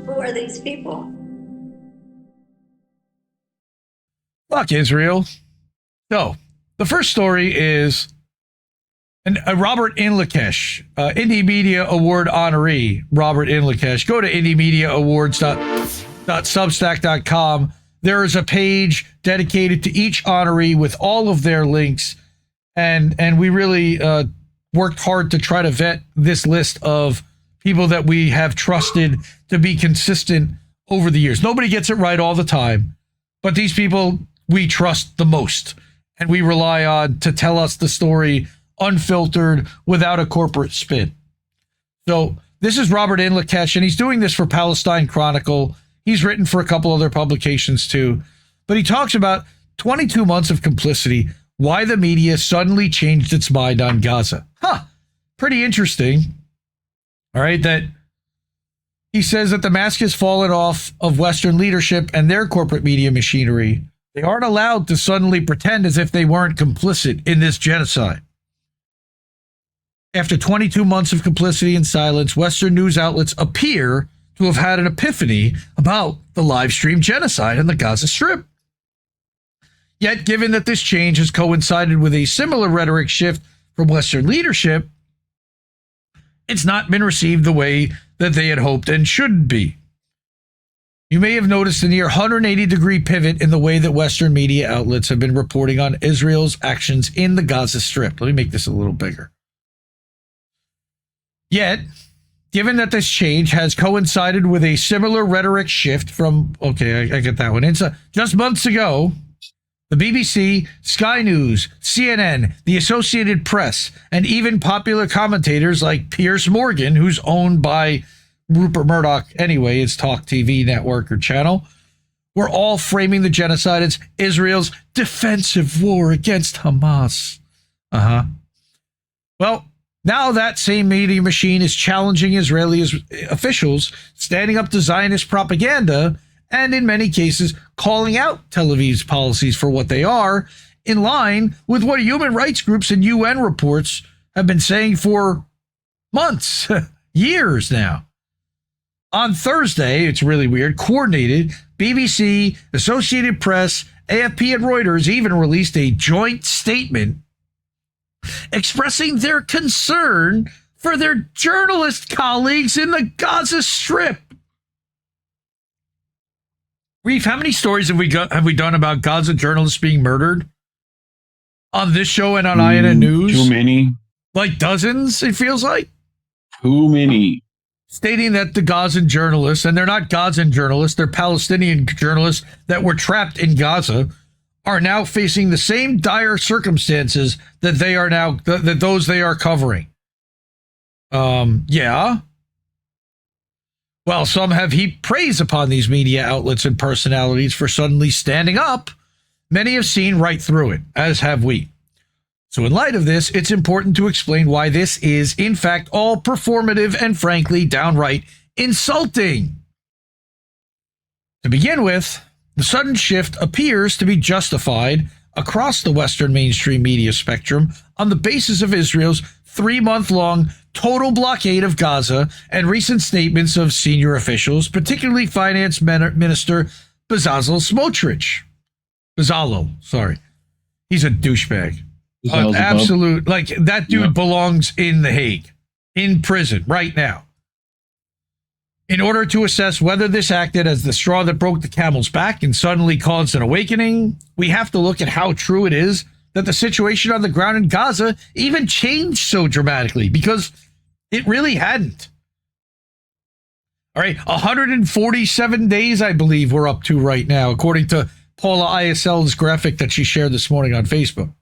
Who are these people? Fuck Israel. So, the first story is Robert Inlakesh, Indie Media Award honoree, Robert Inlakesh. Go to indiemediaawards.substack.com. There is a page dedicated to each honoree with all of their links. And we really worked hard to try to vet this list of people that we have trusted to be consistent over the years. Nobody gets it right all the time, but these people we trust the most, and we rely on to tell us the story unfiltered without a corporate spin. So this is Robert Inlakesh, and he's doing this for Palestine Chronicle. He's written for a couple other publications too, but he talks about 22 months of complicity, why the media suddenly changed its mind on Gaza. Pretty interesting. All right, that he says that the mask has fallen off of Western leadership and their corporate media machinery. They aren't allowed to suddenly pretend as if they weren't complicit in this genocide. After 22 months of complicity and silence, Western news outlets appear to have had an epiphany about the live stream genocide in the Gaza Strip. Yet, given that this change has coincided with a similar rhetoric shift from Western leadership, it's not been received the way that they had hoped and should be. You may have noticed a near 180-degree pivot in the way that Western media outlets have been reporting on Israel's actions in the Gaza Strip. Let me make this a little bigger. Yet, given that this change has coincided with a similar rhetoric shift from, okay, I get that one. It's just months ago, the BBC, Sky News, CNN, the Associated Press, and even popular commentators like Piers Morgan, who's owned by Rupert Murdoch anyway, its Talk TV network or channel, were all framing the genocide as Israel's defensive war against Hamas. Well, now that same media machine is challenging Israeli officials, standing up to Zionist propaganda, and in many cases calling out Tel Aviv's policies for what they are, in line with what human rights groups and UN reports have been saying for months, years now. On Thursday, it's really weird, coordinated, BBC, Associated Press, AFP, and Reuters even released a joint statement expressing their concern for their journalist colleagues in the Gaza Strip. Reef, how many stories have we done about Gaza journalists being murdered on this show and on INN News? Too many. Like dozens, it feels like. Too many. Stating that the Gazan journalists, and they're not Gazan journalists, they're Palestinian journalists that were trapped in Gaza, are now facing the same dire circumstances that they are now, that those they are covering. Yeah. Well, some have heaped praise upon these media outlets and personalities for suddenly standing up. Many have seen right through it, as have we. So in light of this, it's important to explain why this is, in fact, all performative and frankly downright insulting. To begin with, the sudden shift appears to be justified across the Western mainstream media spectrum on the basis of Israel's 3-month-long total blockade of Gaza and recent statements of senior officials, particularly Finance Minister Bezalel Smotrich. Bezalel, sorry. He's a douchebag. Absolute, like that dude belongs in The Hague, in prison right now. In order to assess whether this acted as the straw that broke the camel's back and suddenly caused an awakening, we have to look at how true it is that the situation on the ground in Gaza even changed so dramatically, because it really hadn't. All right, 147 days, I believe, we're up to right now, according to Paula ISL's graphic that she shared this morning on Facebook.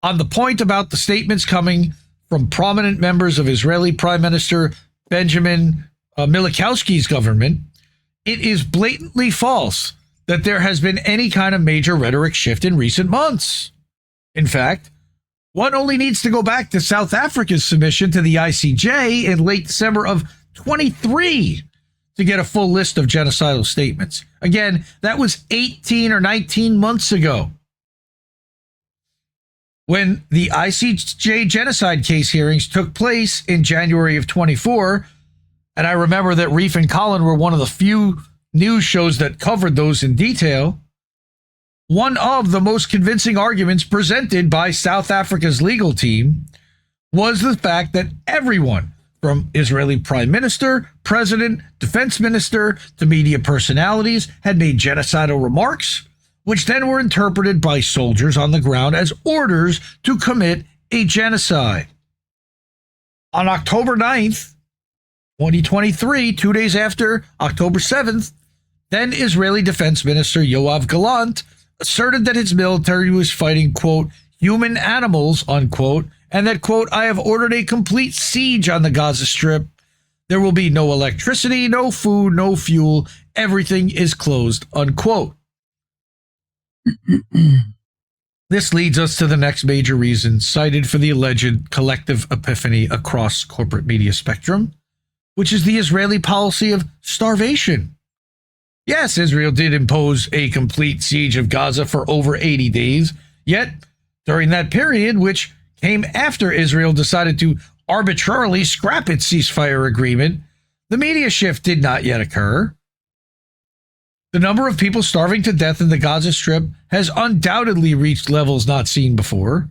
On the point about the statements coming from prominent members of Israeli Prime Minister Benjamin Milikowski's government, it is blatantly false that there has been any kind of major rhetoric shift in recent months. In fact, one only needs to go back to South Africa's submission to the ICJ in late December of 23 to get a full list of genocidal statements. Again, that was 18 or 19 months ago. When the ICJ genocide case hearings took place in January of 24, and I remember that Reef and Colin were one of the few news shows that covered those in detail, one of the most convincing arguments presented by South Africa's legal team was the fact that everyone, from Israeli prime minister, president, defense minister, to media personalities, had made genocidal remarks, which then were interpreted by soldiers on the ground as orders to commit a genocide. On October 9th, 2023, 2 days after October 7th, then Israeli Defense Minister Yoav Gallant asserted that his military was fighting, quote, human animals, unquote, and that, quote, I have ordered a complete siege on the Gaza Strip. There will be no electricity, no food, no fuel. Everything is closed, unquote. This leads us to the next major reason cited for the alleged collective epiphany across corporate media spectrum, which is the Israeli policy of starvation. Yes, Israel did impose a complete siege of Gaza for over 80 days, yet during that period, which came after Israel decided to arbitrarily scrap its ceasefire agreement, the media shift did not yet occur. The number of people starving to death in the Gaza Strip has undoubtedly reached levels not seen before,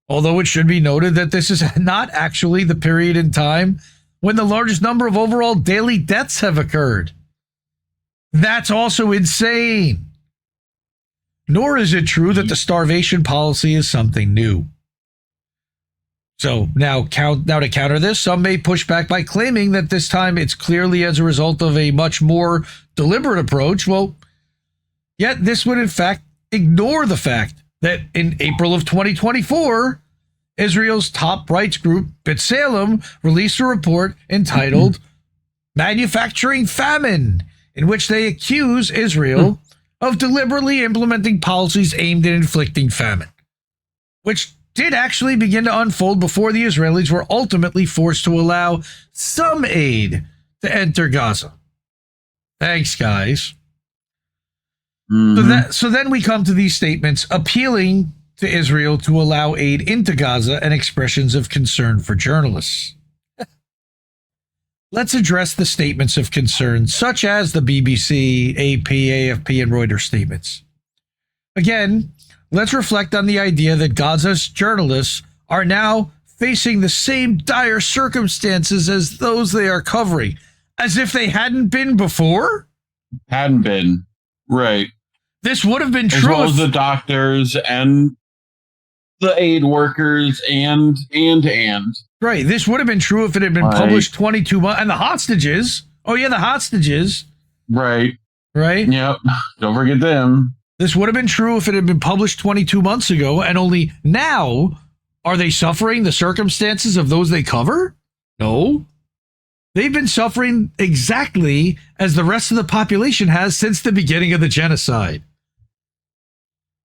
although it should be noted that this is not actually the period in time when the largest number of overall daily deaths have occurred. That's also insane. Nor is it true that the starvation policy is something new. So now to counter this, some may push back by claiming that this time it's clearly as a result of a much more deliberate approach. Well, yet this would in fact ignore the fact that in April of 2024, Israel's top rights group, B'Tselem, released a report entitled Manufacturing Famine, in which they accuse Israel of deliberately implementing policies aimed at inflicting famine, which did actually begin to unfold before the Israelis were ultimately forced to allow some aid to enter Gaza. Thanks, guys. So then we come to these statements appealing to Israel to allow aid into Gaza and expressions of concern for journalists. Let's address the statements of concern, such as the BBC, AP, AFP, and Reuters statements. Again, let's reflect on the idea that Gaza's journalists are now facing the same dire circumstances as those they are covering, as if they hadn't been before? Hadn't been. Right. This would have been true. As well as the doctors and the aid workers and. Right. This would have been true if it had been published 22 months. And the hostages. Oh, yeah, the hostages. Right. Right? Yep. Don't forget them. This would have been true if it had been published 22 months ago, and only now are they suffering the circumstances of those they cover? No. They've been suffering exactly as the rest of the population has since the beginning of the genocide.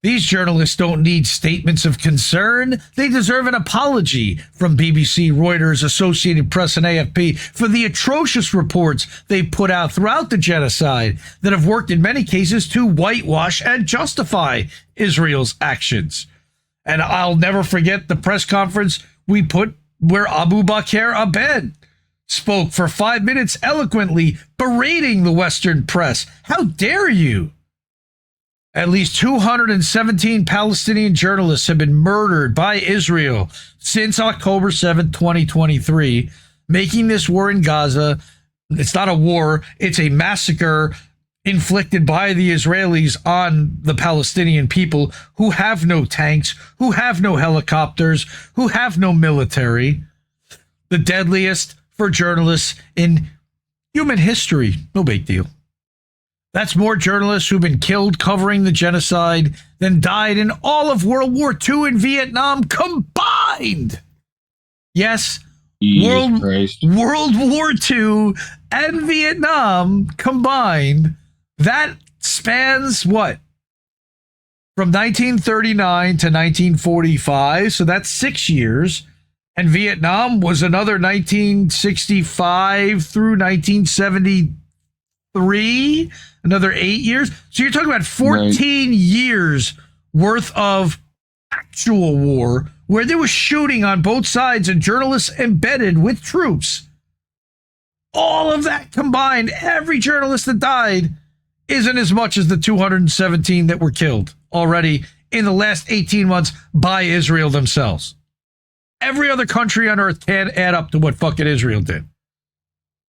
These journalists don't need statements of concern. They deserve an apology from BBC, Reuters, Associated Press, and AFP for the atrocious reports they put out throughout the genocide that have worked in many cases to whitewash and justify Israel's actions. And I'll never forget the press conference we put where Abu Bakr Abed spoke for 5 minutes eloquently berating the Western press. How dare you? At least 217 Palestinian journalists have been murdered by Israel since October 7th, 2023, making this war in Gaza, it's not a war, it's a massacre inflicted by the Israelis on the Palestinian people who have no tanks, who have no helicopters, who have no military. The deadliest for journalists in human history. No big deal. That's more journalists who've been killed covering the genocide than died in all of World War II and Vietnam combined. Yes, World War II and Vietnam combined. That spans what? From 1939 to 1945, so that's 6 years. And Vietnam was another 1965 through 1973, another 8 years. So you're talking about 14 years worth of actual war where there was shooting on both sides and journalists embedded with troops. All of that combined, every journalist that died isn't as much as the 217 that were killed already in the last 18 months by Israel themselves. Every other country on earth can't add up to what fucking Israel did.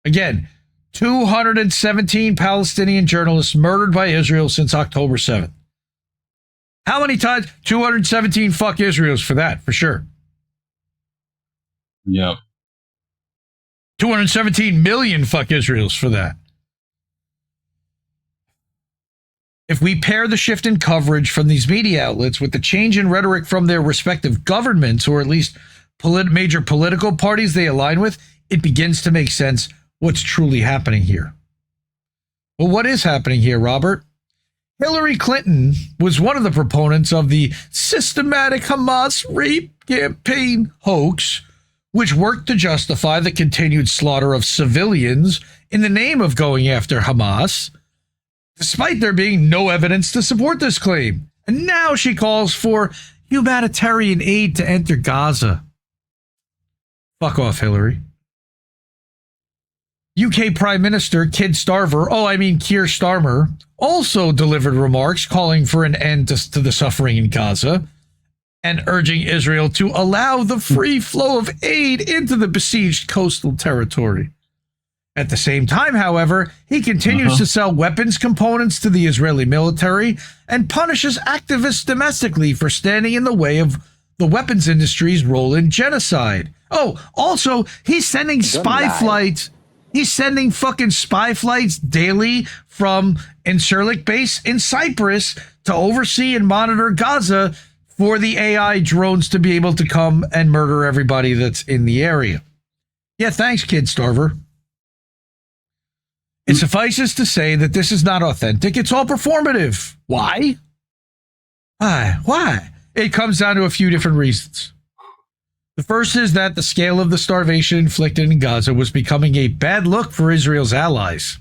Again, 217 Palestinian journalists murdered by Israel since October 7th. How many times? 217 fuck Israels for that, for sure. Yep. 217 million fuck Israels for that. If we pair the shift in coverage from these media outlets with the change in rhetoric from their respective governments, or at least major political parties they align with, it begins to make sense what's truly happening here. Well, what is happening here, Robert? Hillary Clinton was one of the proponents of the systematic Hamas rape campaign hoax, which worked to justify the continued slaughter of civilians in the name of going after Hamas, despite there being no evidence to support this claim. And now she calls for humanitarian aid to enter Gaza. Fuck off, Hillary. UK Prime Minister Keir Starmer also delivered remarks calling for an end to the suffering in Gaza and urging Israel to allow the free flow of aid into the besieged coastal territory. At the same time, however, he continues to sell weapons components to the Israeli military and punishes activists domestically for standing in the way of the weapons industry's role in genocide. Oh, also, he's sending spy flights. He's sending fucking spy flights daily from Incirlik base in Cyprus to oversee and monitor Gaza for the AI drones to be able to come and murder everybody that's in the area. Yeah, thanks, Kid Starver. It suffices to say that this is not authentic. It's all performative. Why? Why? It comes down to a few different reasons. The first is that the scale of the starvation inflicted in Gaza was becoming a bad look for Israel's allies.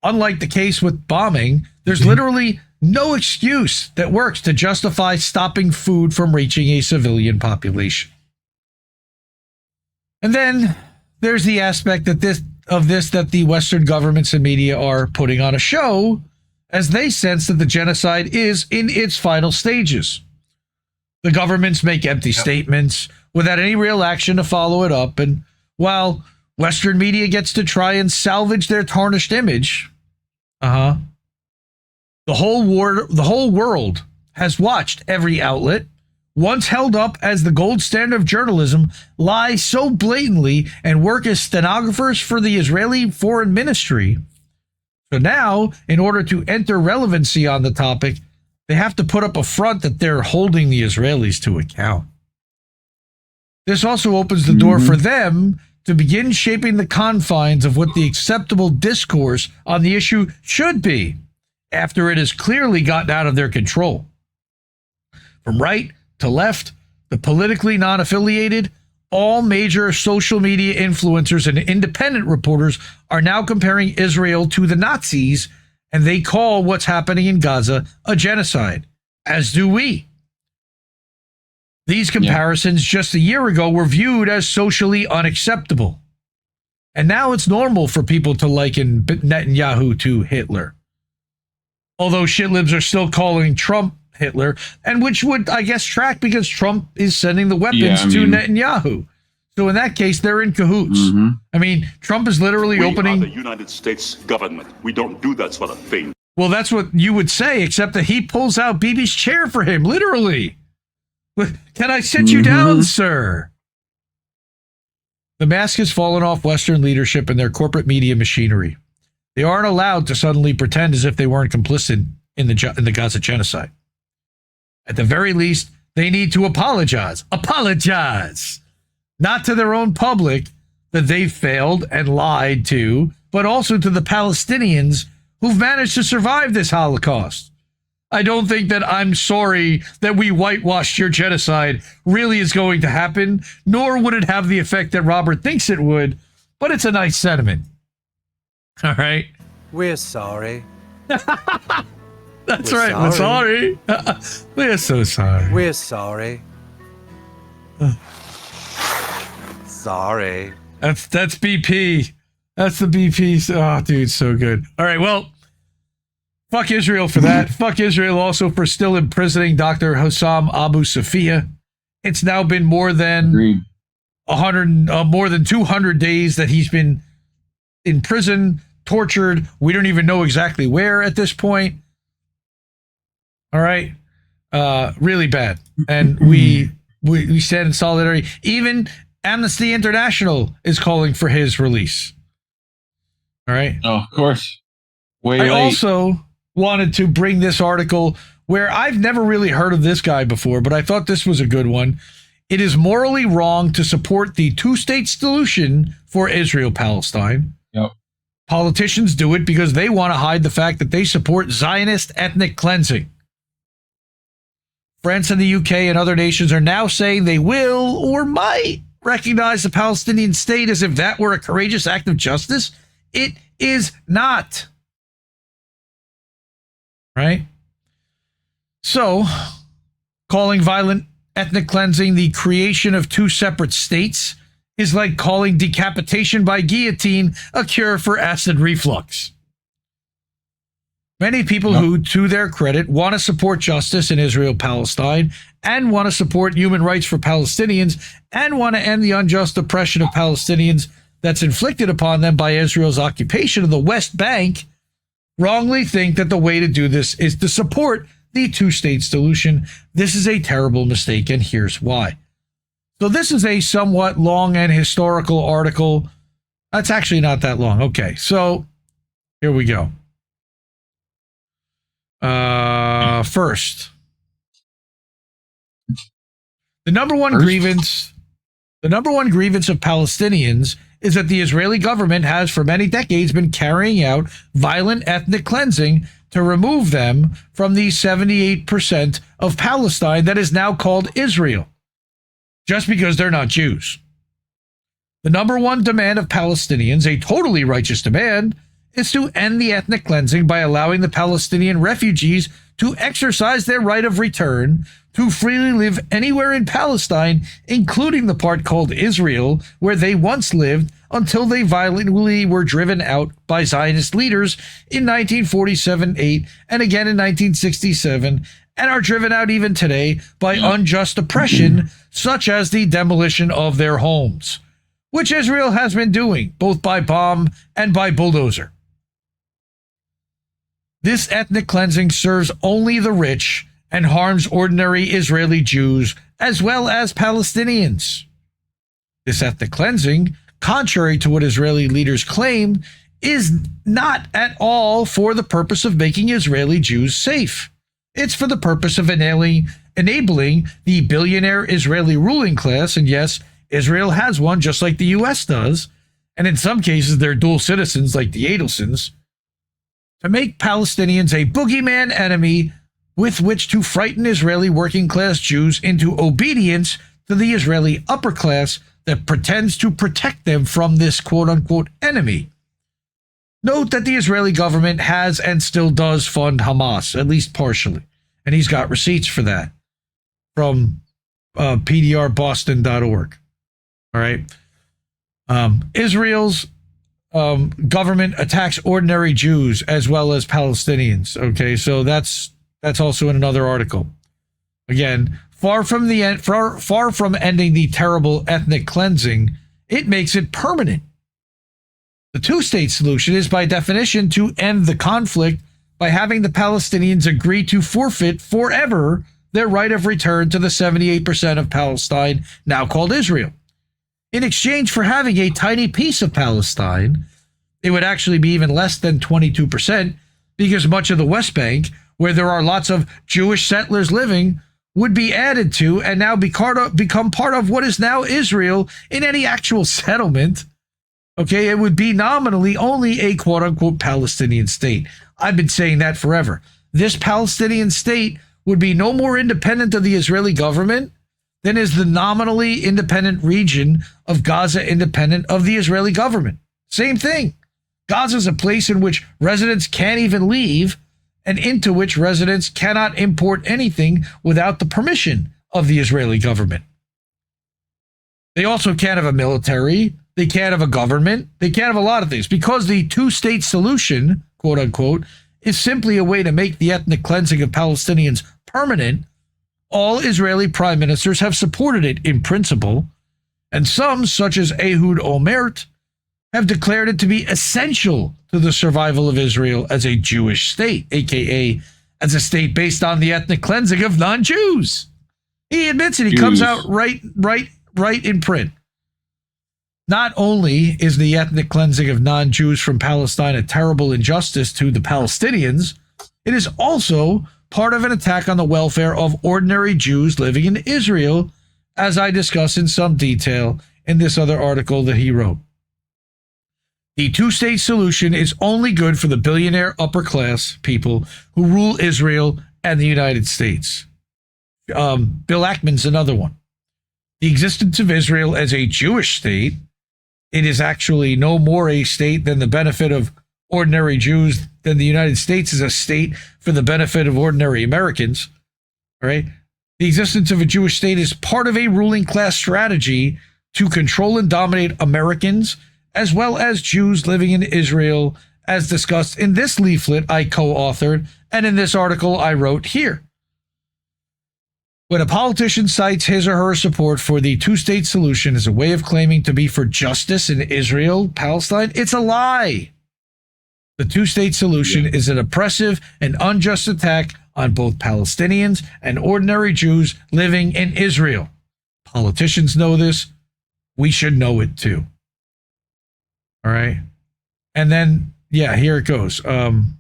Unlike the case with bombing, there's literally no excuse that works to justify stopping food from reaching a civilian population. And then there's the aspect that the Western governments and media are putting on a show as they sense that the genocide is in its final stages. The governments make empty statements without any real action to follow it up, and while Western media gets to try and salvage their tarnished image, the whole world has watched every outlet, once held up as the gold standard of journalism, lie so blatantly and work as stenographers for the Israeli Foreign Ministry. So now, in order to enter relevancy on the topic, they have to put up a front that they're holding the Israelis to account. This also opens the door for them to begin shaping the confines of what the acceptable discourse on the issue should be after it has clearly gotten out of their control. From right to left, the politically non-affiliated, all major social media influencers and independent reporters are now comparing Israel to the Nazis, and they call what's happening in Gaza a genocide, as do we. These comparisons just a year ago were viewed as socially unacceptable. And now it's normal for people to liken Netanyahu to Hitler. Although shitlibs are still calling Trump Hitler, and which would, I guess, track because Trump is sending the weapons to Netanyahu. So in that case, they're in cahoots. I mean, Trump is literally opening... We are the United States government. We don't do that sort of thing. Well, that's what you would say, except that he pulls out Bibi's chair for him, literally. Can I sit you down, sir? The mask has fallen off Western leadership and their corporate media machinery. They aren't allowed to suddenly pretend as if they weren't complicit in the Gaza genocide. At the very least, they need to apologize. Apologize! Not to their own public that they've failed and lied to, but also to the Palestinians who've managed to survive this Holocaust. I don't think that I'm sorry that we whitewashed your genocide really is going to happen, nor would it have the effect that Robert thinks it would, but it's a nice sentiment. All right? We're sorry. That's We're right. We're sorry. We're so sorry. We're sorry. Sorry. That's BP. That's the BP. Oh, dude, so good. All right, well, fuck Israel for that. Fuck Israel also for still imprisoning Dr. Hussam Abu Safiya. It's now been more than Agreed. 200 days that he's been in prison, tortured. We don't even know exactly where at this point. All right. Really bad. And we stand in solidarity. Even Amnesty International is calling for his release. All right. Oh, of course. Way I late. also wanted to bring this article where I've never really heard of this guy before, but I thought this was a good one. It is morally wrong to support the two-state solution for Israel-Palestine. Yep. Politicians do it because they want to hide the fact that they support Zionist ethnic cleansing. France and the UK and other nations are now saying they will or might recognize the Palestinian state as if that were a courageous act of justice. It is not. Right? So, calling violent ethnic cleansing the creation of two separate states is like calling decapitation by guillotine a cure for acid reflux. Many people who, to their credit, want to support justice in Israel-Palestine and want to support human rights for Palestinians and want to end the unjust oppression of Palestinians that's inflicted upon them by Israel's occupation of the West Bank wrongly think that the way to do this is to support the two-state solution. This is a terrible mistake, and here's why. So this is a somewhat long and historical article. That's actually not that long. Okay, so here we go. First, the number one grievance of Palestinians is that the Israeli government has for many decades been carrying out violent ethnic cleansing to remove them from the 78% of Palestine that is now called Israel, just because they're not Jews. The number one demand of Palestinians, a totally righteous demand, is to end the ethnic cleansing by allowing the Palestinian refugees to exercise their right of return to freely live anywhere in Palestine, including the part called Israel, where they once lived until they violently were driven out by Zionist leaders in 1947-8 and again in 1967, and are driven out even today by unjust oppression, such as the demolition of their homes, which Israel has been doing, both by bomb and by bulldozer. This ethnic cleansing serves only the rich and harms ordinary Israeli Jews as well as Palestinians. This ethnic cleansing, contrary to what Israeli leaders claim, is not at all for the purpose of making Israeli Jews safe. It's for the purpose of enabling the billionaire Israeli ruling class, and yes, Israel has one just like the U.S. does, and in some cases they're dual citizens like the Adelsons, to make Palestinians a boogeyman enemy with which to frighten Israeli working class Jews into obedience to the Israeli upper class that pretends to protect them from this quote-unquote enemy. Note that the Israeli government has and still does fund Hamas, at least partially, and he's got receipts for that from pdrboston.org. All right. Israel's government attacks ordinary Jews as well as Palestinians. Okay, so that's also in another article. Again, far from ending the terrible ethnic cleansing, it makes it permanent. The two-state solution is by definition to end the conflict by having the Palestinians agree to forfeit forever their right of return to the 78% of Palestine now called Israel. In exchange for having a tiny piece of Palestine, it would actually be even less than 22%, because much of the West Bank, where there are lots of Jewish settlers living, would be added to and now become part of what is now Israel in any actual settlement. Okay, it would be nominally only a quote-unquote Palestinian state. I've been saying that forever. This Palestinian state would be no more independent of the Israeli government than is the nominally independent region of Gaza independent of the Israeli government. Same thing. Gaza is a place in which residents can't even leave, and into which residents cannot import anything without the permission of the Israeli government. They also can't have a military. They can't have a government. They can't have a lot of things because the two-state solution, quote unquote, is simply a way to make the ethnic cleansing of Palestinians permanent. All Israeli prime ministers have supported it in principle, and some, such as Ehud Olmert, have declared it to be essential to the survival of Israel as a Jewish state, aka as a state based on the ethnic cleansing of non-Jews. He admits it. He comes out right in print. Not only is the ethnic cleansing of non-Jews from Palestine a terrible injustice to the Palestinians, it is also part of an attack on the welfare of ordinary Jews living in Israel, as I discuss in some detail in this other article that he wrote. The two-state solution is only good for the billionaire upper-class people who rule Israel and the United States. Bill Ackman's another one. The existence of Israel as a Jewish state, it is actually no more a state than the benefit of ordinary Jews than the United States is a state for the benefit of ordinary Americans. All right? The existence of a Jewish state is part of a ruling class strategy to control and dominate Americans as well as Jews living in Israel, as discussed in this leaflet I co-authored and in this article I wrote here. When a politician cites his or her support for the two-state solution as a way of claiming to be for justice in Israel, Palestine, it's a lie. The two-state solution is an oppressive and unjust attack on both Palestinians and ordinary Jews living in Israel. Politicians know this. We should know it too. All right. And then, yeah, here it goes.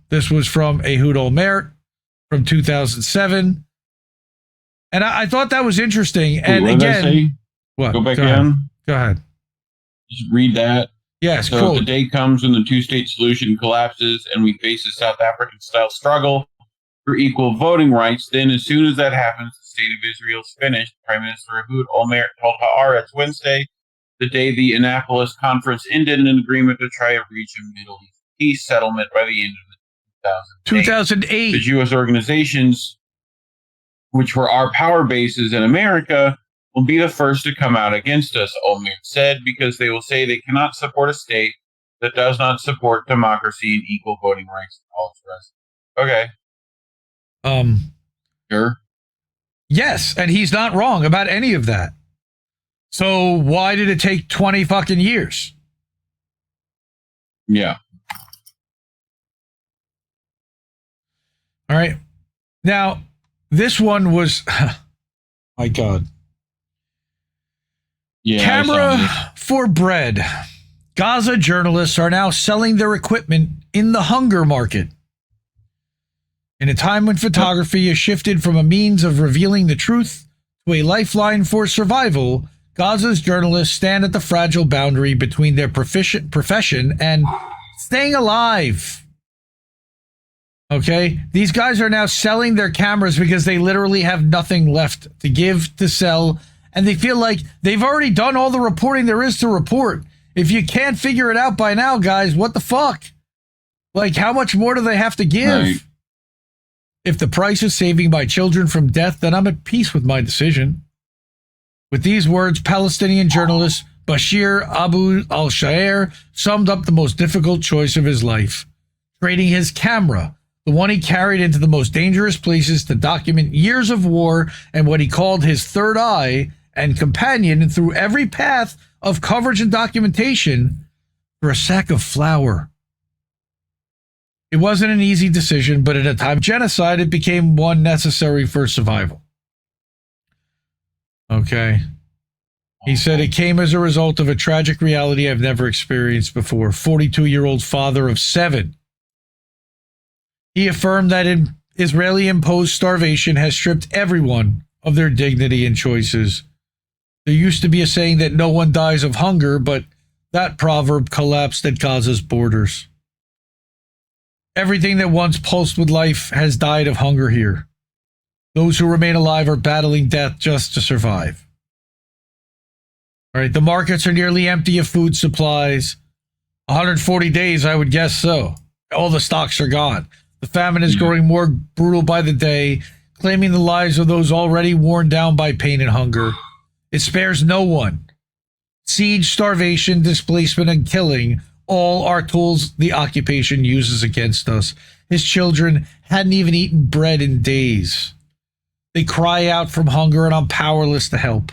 This was from Ehud Olmert from 2007. And I thought that was interesting. And what again, did I say? What? Go back Go in. ahead. Go ahead. Just read that. Yes, So quote. the day comes when the two-state solution collapses and we face a South African-style struggle for equal voting rights. Then, as soon as that happens, the state of Israel is finished. Prime Minister Ehud Olmert told Haaretz Wednesday, the day the Annapolis conference ended in an agreement to try to reach a Middle East peace settlement by the end of 2008. The Jewish organizations, which were our power bases in America, will be the first to come out against us, Olmert said, because they will say they cannot support a state that does not support democracy and equal voting rights for all its residents. Okay. Sure. Yes, and he's not wrong about any of that. So why did it take 20 fucking years? Yeah. All right. Now, this one was, my God. Yeah. Camera for bread. Gaza journalists are now selling their equipment in the hunger market. In a time when photography has shifted from a means of revealing the truth to a lifeline for survival, Gaza's journalists stand at the fragile boundary between their profession and staying alive. Okay? These guys are now selling their cameras because they literally have nothing left to give, to sell, and they feel like they've already done all the reporting there is to report. If you can't figure it out by now, guys, what the fuck? Like, how much more do they have to give? Right. If the price is saving my children from death, then I'm at peace with my decision. With these words, Palestinian journalist Bashir Abu al-Shair summed up the most difficult choice of his life, trading his camera, the one he carried into the most dangerous places to document years of war and what he called his third eye and companion through every path of coverage and documentation, for a sack of flour. It wasn't an easy decision, but at a time of genocide, it became one necessary for survival. Okay. He said it came as a result of a tragic reality I've never experienced before. 42-year-old father of 7. He affirmed that Israeli-imposed starvation has stripped everyone of their dignity and choices. There used to be a saying that no one dies of hunger, but that proverb collapsed at Gaza's borders. Everything that once pulsed with life has died of hunger here. Those who remain alive are battling death just to survive. All right, the markets are nearly empty of food supplies. 140 days, I would guess so. All the stocks are gone. The famine is growing more brutal by the day, claiming the lives of those already worn down by pain and hunger. It spares no one. Siege, starvation, displacement, and killing all are tools the occupation uses against us. His children hadn't even eaten bread in days. They cry out from hunger, and I'm powerless to help.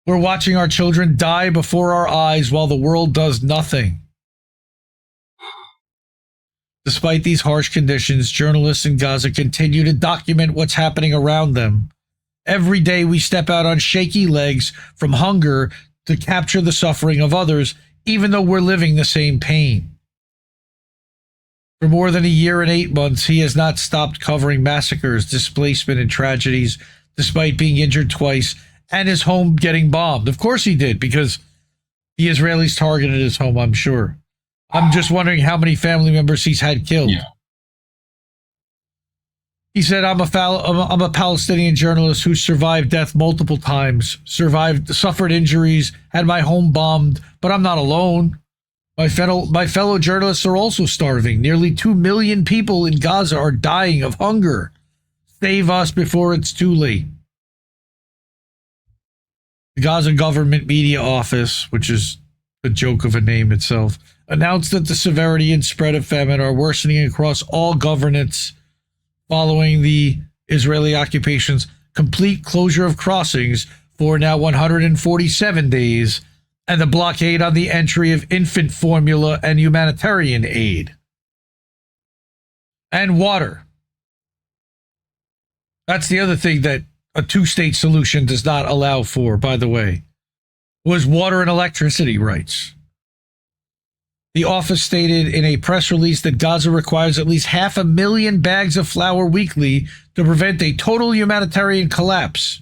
We're watching our children die before our eyes while the world does nothing. Despite these harsh conditions, journalists in Gaza continue to document what's happening around them. Every day we step out on shaky legs from hunger to capture the suffering of others, even though we're living the same pain. For more than a year and 8 months, he has not stopped covering massacres, displacement, and tragedies, despite being injured twice and his home getting bombed. Of course he did, because the Israelis targeted his home, I'm sure. I'm just wondering how many family members he's had killed. Yeah. He said, I'm a Palestinian journalist who survived death multiple times, suffered injuries, had my home bombed, but I'm not alone. My fellow journalists are also starving. Nearly 2 million people in Gaza are dying of hunger. Save us before it's too late. The Gaza Government Media Office, which is a joke of a name itself, announced that the severity and spread of famine are worsening across all governance following the Israeli occupation's complete closure of crossings for now 147 days and the blockade on the entry of infant formula and humanitarian aid. And water. That's the other thing that a two-state solution does not allow for, by the way, was water and electricity rights. The office stated in a press release that Gaza requires at least 500,000 bags of flour weekly to prevent a total humanitarian collapse.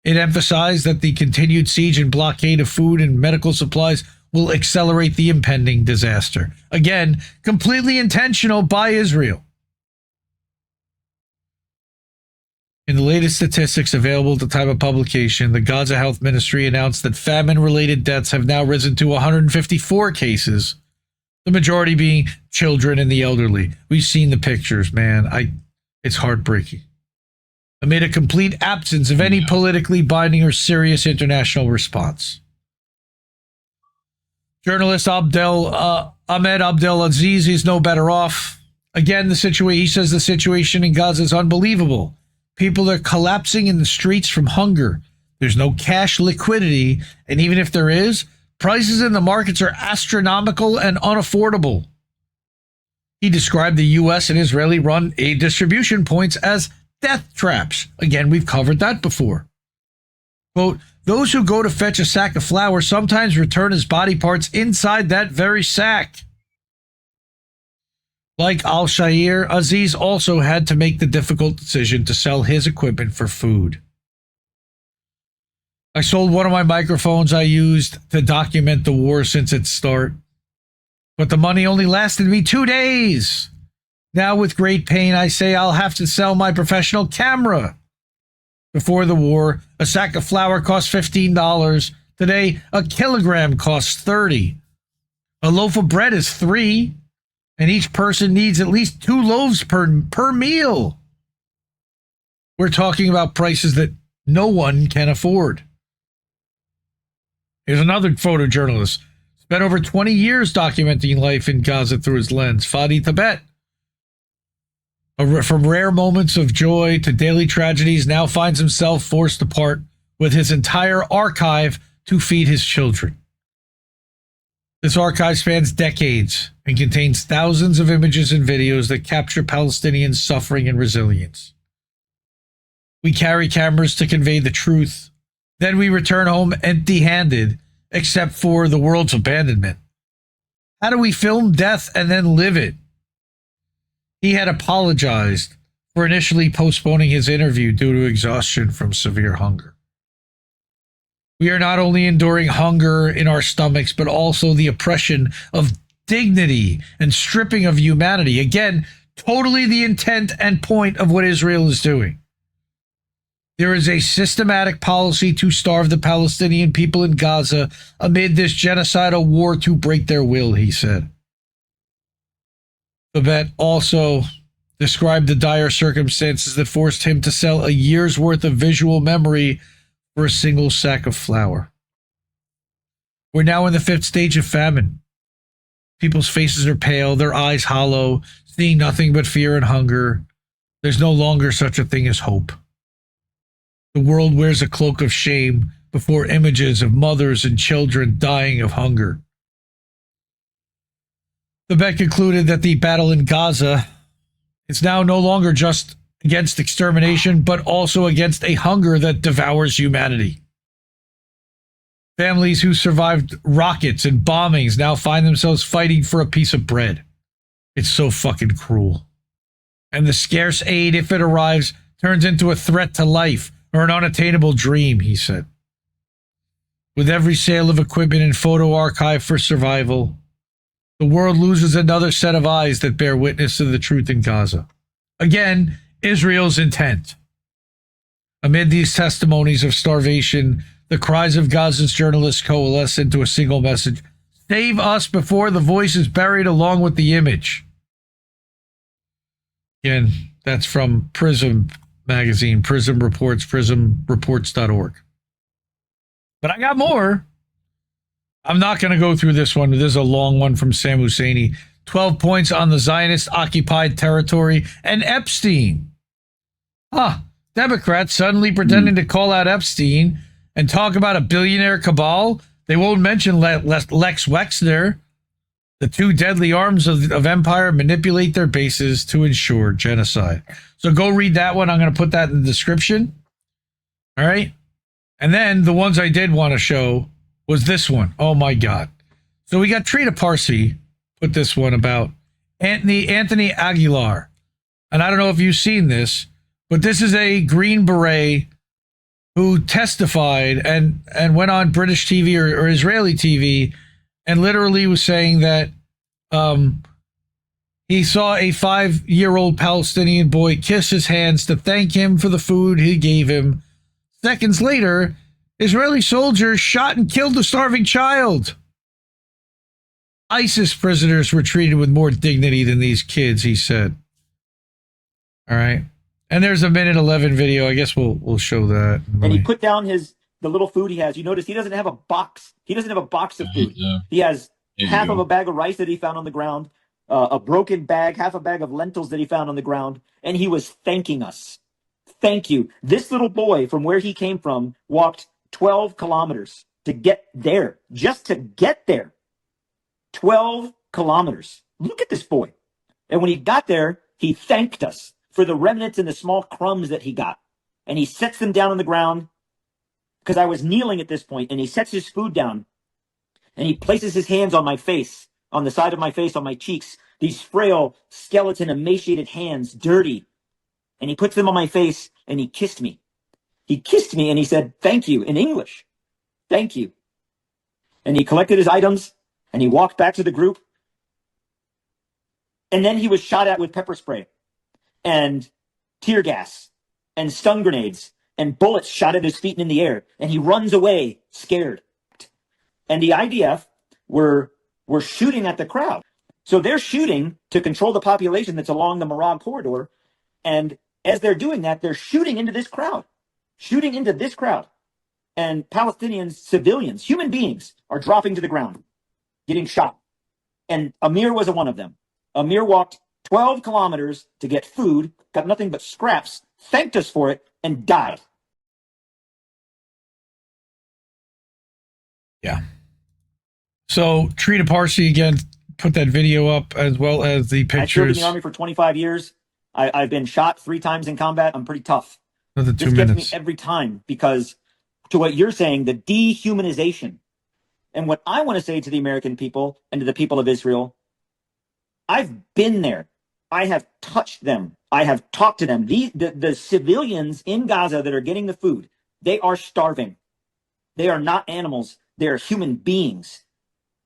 It emphasized that the continued siege and blockade of food and medical supplies will accelerate the impending disaster. Again, completely intentional by Israel. In the latest statistics available at the time of publication, the Gaza Health Ministry announced that famine-related deaths have now risen to 154 cases, the majority being children and the elderly. We've seen the pictures, man. It's heartbreaking. Amid a complete absence of any politically binding or serious international response. Journalist Ahmed Abdel-Aziz is no better off. Again, he says the situation in Gaza is unbelievable. People are collapsing in the streets from hunger. There's no cash liquidity, and even if there is, prices in the markets are astronomical and unaffordable. He described the U.S. and Israeli-run aid distribution points as death traps. Again, we've covered that before. Quote, those who go to fetch a sack of flour sometimes return as body parts inside that very sack. Like al-Shair, Aziz also had to make the difficult decision to sell his equipment for food. I sold one of my microphones I used to document the war since its start, but the money only lasted me 2 days. Now with great pain, I say I'll have to sell my professional camera. Before the war, a sack of flour cost $15. Today, a kilogram costs $30. A loaf of bread is $3. And each person needs at least 2 loaves per meal. We're talking about prices that no one can afford. Here's another photojournalist. Spent over 20 years documenting life in Gaza through his lens. Fadi Tibet. From rare moments of joy to daily tragedies, now finds himself forced to part with his entire archive to feed his children. This archive spans decades and contains thousands of images and videos that capture Palestinians' suffering and resilience. We carry cameras to convey the truth. Then we return home empty-handed, except for the world's abandonment. How do we film death and then live it? He had apologized for initially postponing his interview due to exhaustion from severe hunger. We are not only enduring hunger in our stomachs, but also the oppression of dignity and stripping of humanity. Again, totally the intent and point of what Israel is doing. There is a systematic policy to starve the Palestinian people in Gaza amid this genocidal war to break their will, he said. Beret also described the dire circumstances that forced him to sell a year's worth of visual memory for a single sack of flour. We're now in the 5th stage of famine. People's faces are pale, their eyes hollow, seeing nothing but fear and hunger. There's no longer such a thing as hope. The world wears a cloak of shame before images of mothers and children dying of hunger. Beret concluded that the battle in Gaza is now no longer just against extermination, but also against a hunger that devours humanity. Families who survived rockets and bombings now find themselves fighting for a piece of bread. It's so fucking cruel. And the scarce aid, if it arrives, turns into a threat to life or an unattainable dream, he said. With every sale of equipment and photo archive for survival, the world loses another set of eyes that bear witness to the truth in Gaza. Again, Israel's intent. Amid these testimonies of starvation, the cries of Gaza's journalists coalesce into a single message: save us before the voice is buried along with the image. Again, that's from Prism magazine, Prism Reports, prismreports.org. But I got more. I'm not going to go through this one. This is a long one from Sam Husseini. 12 points on the Zionist occupied territory and Epstein. Democrats suddenly pretending to call out Epstein and talk about a billionaire cabal. They won't mention Lex Wexner. The two deadly arms of empire manipulate their bases to ensure genocide. So go read that one. I'm going to put that in the description. All right. And then the ones I did want to show was this one. Oh, my God. So we got Trina Parsi put this one about Anthony Aguilar. And I don't know if you've seen this, but this is a Green Beret who testified and went on British TV or Israeli TV and literally was saying that he saw a 5-year-old Palestinian boy kiss his hands to thank him for the food he gave him. Seconds later, Israeli soldiers shot and killed the starving child. ISIS prisoners were treated with more dignity than these kids, he said. All right. And there's a 1:11 video. I guess we'll show that. And he put down the little food he has. You notice he doesn't have a box. He doesn't have a box of food. He has half of a bag of rice that he found on the ground, a broken bag, half a bag of lentils that he found on the ground, and he was thanking us. Thank you. This little boy from where he came from walked 12 kilometers to get there, just to get there. 12 kilometers. Look at this boy. And when he got there, he thanked us for the remnants and the small crumbs that he got. And he sets them down on the ground because I was kneeling at this point, and he sets his food down and he places his hands on my face, on the side of my face, on my cheeks, these frail, skeleton, emaciated hands, dirty. And he puts them on my face and he kissed me. He kissed me and he said, thank you, in English. Thank you. And he collected his items and he walked back to the group. And then he was shot at with pepper spray and tear gas and stun grenades and bullets shot at his feet and in the air. And he runs away scared. And the IDF were shooting at the crowd. So they're shooting to control the population that's along the Marag corridor. And as they're doing that, they're shooting into this crowd. And Palestinian civilians, human beings, are dropping to the ground, getting shot. And Amir was one of them. Amir walked 12 kilometers to get food, got nothing but scraps, thanked us for it, and died. Yeah. So Trina Parsi again put that video up as well as the pictures. I served in the Army for 25 years. I've been shot 3 times in combat. I'm pretty tough. Another 2 this minutes. gets me every time because to what you're saying, the dehumanization. And what I want to say to the American people and to the people of Israel, I've been there. I have touched them. I have talked to them. The civilians in Gaza that are getting the food, they are starving. They are not animals. They are human beings.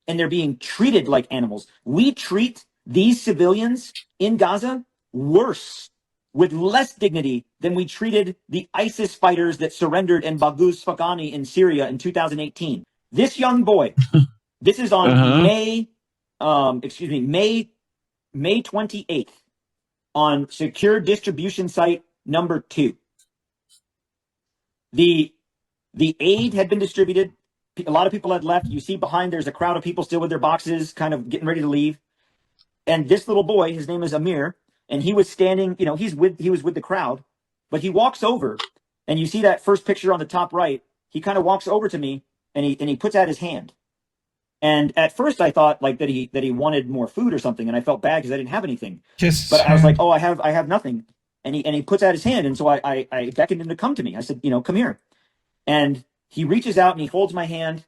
And they're being treated like animals. We treat these civilians in Gaza worse, with less dignity than we treated the ISIS fighters that surrendered in Baghouz Sfaghani in Syria in 2018. This young boy, this is on May May 28th on secure distribution site number 2. The aid had been distributed. A lot of people had left. You see behind, there's a crowd of people still with their boxes, kind of getting ready to leave. And this little boy, his name is Amir, and he was standing, he was with the crowd, but he walks over, and you see that first picture on the top right. He kind of walks over to me, and he puts out his hand. And at first I thought like that he wanted more food or something, and I felt bad because I didn't have anything. But I was like, oh, I have nothing. And he puts out his hand, and so I beckoned him to come to me. I said, come here. And he reaches out and he holds my hand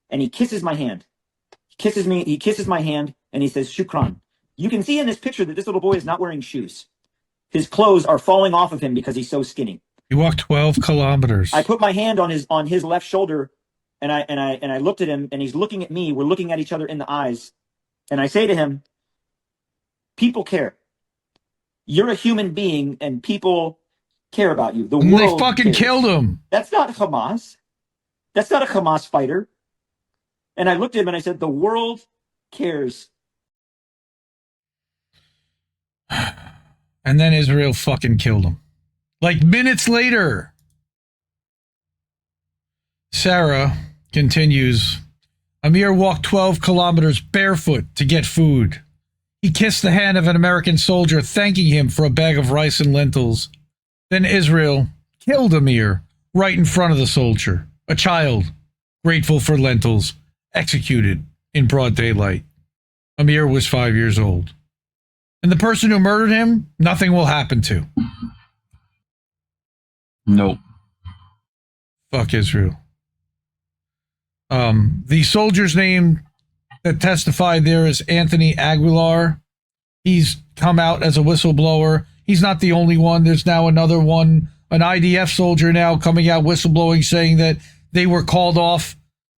and he kisses my hand. He kisses my hand, and he says, Shukran. You can see in this picture that this little boy is not wearing shoes. His clothes are falling off of him because he's so skinny. He walked 12 kilometers. I put my hand on his left shoulder, and I looked at him, and he's looking at me. We're looking at each other in the eyes. And I say to him, people care. You're a human being, and people care about you. The world They fucking cares. killed him. That's not Hamas. That's not a Hamas fighter. And I looked at him and I said, the world cares. And then Israel fucking killed him. Like minutes later. Sarah continues, Amir walked 12 kilometers barefoot to get food. He kissed the hand of an American soldier, thanking him for a bag of rice and lentils. Then Israel killed Amir right in front of the soldier, a child, grateful for lentils, executed in broad daylight. Amir was 5 years old. And the person who murdered him, nothing will happen to. Nope. Fuck Israel. The soldier's name that testified there is Anthony Aguilar. He's come out as a whistleblower. He's not the only one. There's now another one, an IDF soldier now coming out whistleblowing, saying that they were called off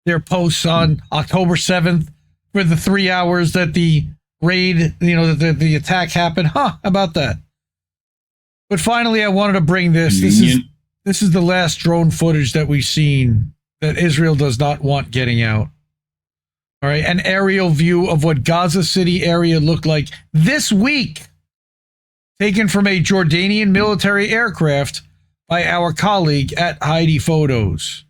their posts on October 7th for the 3 hours that the raid, the attack happened. How about that? But finally, I wanted to bring this. This is the last drone footage that we've seen that Israel does not want getting out. All right, an aerial view of what Gaza City area looked like this week, taken from a Jordanian military aircraft by our colleague at Heidi Photos.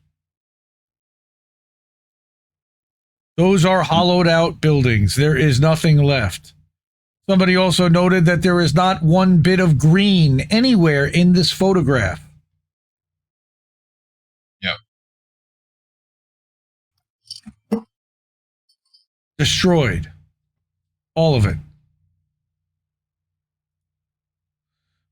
Those are hollowed out buildings. There is nothing left. Somebody also noted that there is not one bit of green anywhere in this photograph. Yep. Destroyed. All of it.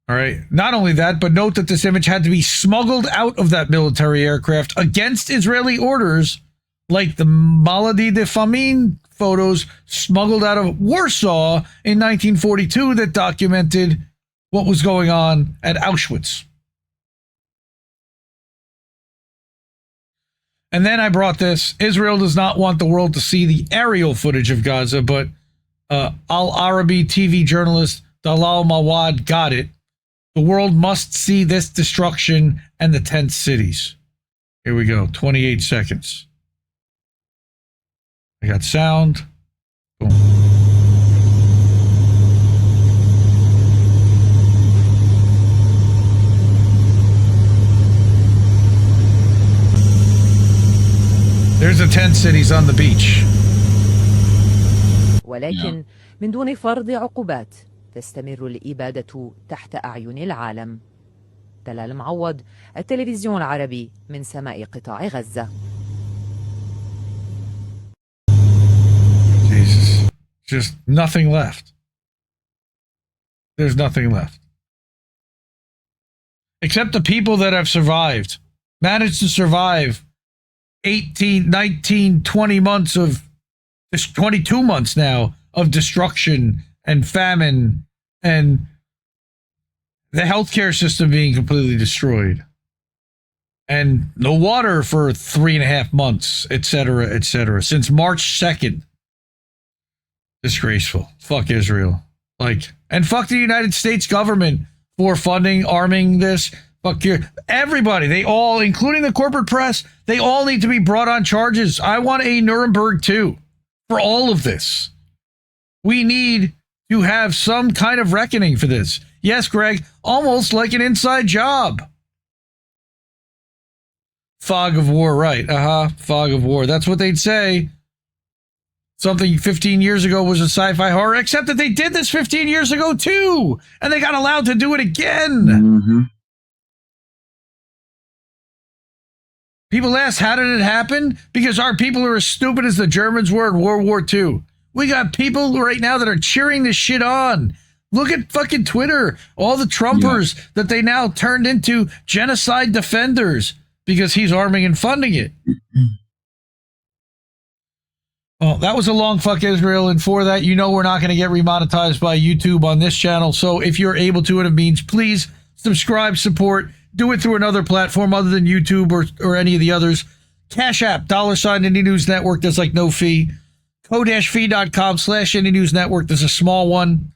All right. Not only that, but note that this image had to be smuggled out of that military aircraft against Israeli orders, like the Maladi de Famine photos smuggled out of Warsaw in 1942 that documented what was going on at Auschwitz. And then I brought this. Israel does not want the world to see the aerial footage of Gaza, but Al-Arabi TV journalist Dalal Mawad got it. The world must see this destruction and the tent cities. Here we go. 28 seconds. I got sound. Boom. There's the tent cities on the beach. ولكن من دون فرض عقوبات تستمر الإبادة تحت أعين العالم. دلال معوض، التلفزيون العربي من سماء قطاع غزة. Jesus. Just nothing left. There's nothing left. Except the people that have survived. Managed to survive 18, 19, 20 months of, 22 months now of destruction and famine and the healthcare system being completely destroyed. And no water for 3.5 months, etc., since March 2nd. Disgraceful. Fuck Israel. And fuck the United States government for funding, arming this. Fuck everybody. They all, including the corporate press, they all need to be brought on charges. I want a Nuremberg too for all of this. We need to have some kind of reckoning for this. Yes, Greg, almost like an inside job. Fog of war, right. Fog of war. That's what they'd say. Something 15 years ago was a sci-fi horror, except that they did this 15 years ago too, and they got allowed to do it again. Mm-hmm. People ask, how did it happen? Because our people are as stupid as the Germans were in World War II. We got people right now that are cheering this shit on. Look at fucking Twitter. All the Trumpers that they now turned into genocide defenders because he's arming and funding it. Oh, that was a long fuck Israel. And for that, you know we're not going to get remonetized by YouTube on this channel. So if you're able to, and it means, please subscribe, support, do it through another platform other than YouTube or any of the others. Cash App, $ Indie News Network. There's like no fee. Ko-fi.com/Indie News Network. There's a small one.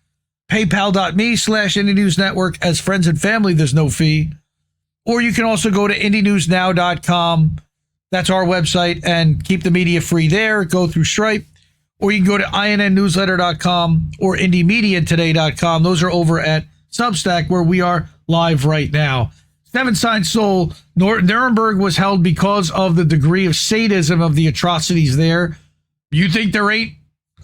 PayPal.me/Indie News Network. As friends and family, there's no fee. Or you can also go to IndieNewsNow.com. That's our website, and keep the media free there. Go through Stripe. Or you can go to INNnewsletter.com or IndieMediaToday.com. Those are over at Substack, where we are live right now. Seven Sign Soul, Nuremberg was held because of the degree of sadism of the atrocities there. You think there ain't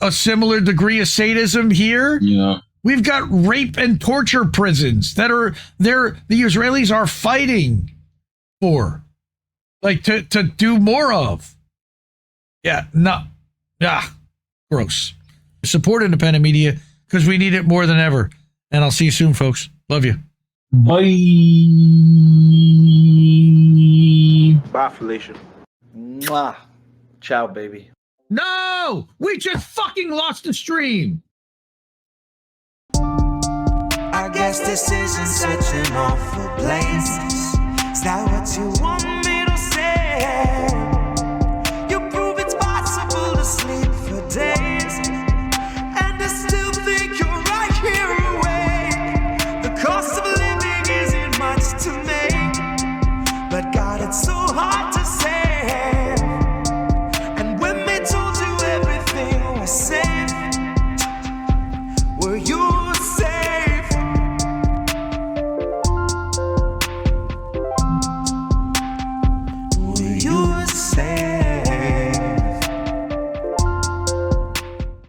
a similar degree of sadism here? Yeah. We've got rape and torture prisons that are there. The Israelis are fighting for, like, to do more of. Yeah, no, gross. Support independent media because we need it more than ever. And I'll see you soon, folks. Love you. Bye. Bye, Felicia. Mwah. Ciao, baby. No, we just fucking lost the stream. I guess this isn't such an awful place. Is that what you want me to say?